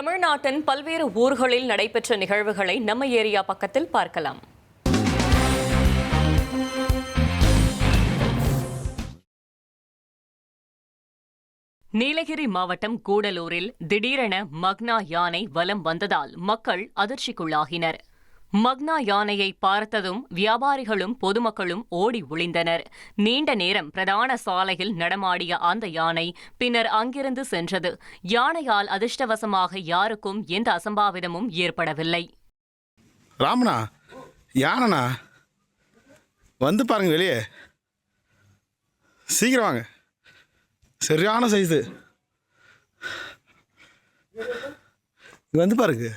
தமிழ்நாட்டின் பல்வேறு ஊர்களில் நடைபெற்ற நிகழ்வுகளை நம்ம ஏரியா பக்கத்தில் பார்க்கலாம். நீலகிரி மாவட்டம் கூடலூரில் திடீரென மக்னா யானை வலம் வந்ததால் மக்கள் அதிர்ச்சிக்குள்ளாகினர். மக்னா யானையை பார்த்ததும் வியாபாரிகளும் பொதுமக்களும் ஓடி ஒளிந்தனர். நீண்ட நேரம் பிரதான சாலையில் நடமாடிய அந்த யானை பின்னர் அங்கிருந்து சென்றது. யானையால் அதிர்ஷ்டவசமாக யாருக்கும் எந்த அசம்பாவிதமும் ஏற்படவில்லை. ராமனா, யானண்ணா, வந்து பாருங்க, வெளியே சீக்கிரம் வாங்க. சரியான சைஸு, வந்து பாருங்க.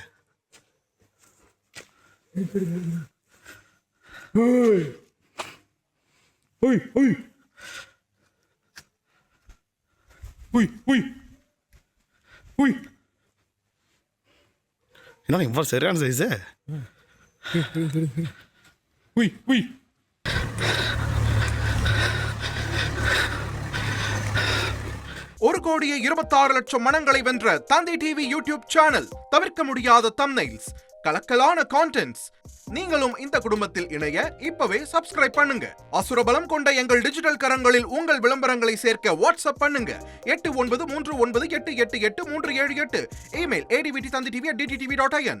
என்ன இவ்வளோ சரியான சைஸு? ஒரு கோடியே 26 லட்சம் மனங்களை வென்ற தந்தி டிவி யூடியூப் சேனல். தவிர்க்க முடியாத தம்ப்நெயில்ஸ், கலக்கலான கான்டென்ட்ஸ். நீங்களும் இந்த குடும்பத்தில் இணைய இப்பவே சப்ஸ்கிரைப் பண்ணுங்க. அசுரபலம் கொண்ட எங்கள் டிஜிட்டல் கரங்களில் உங்கள் விளம்பரங்களை சேர்க்க வாட்ஸ்அப் பண்ணுங்க. 8939888838. Email advtthanditv@dttv.in.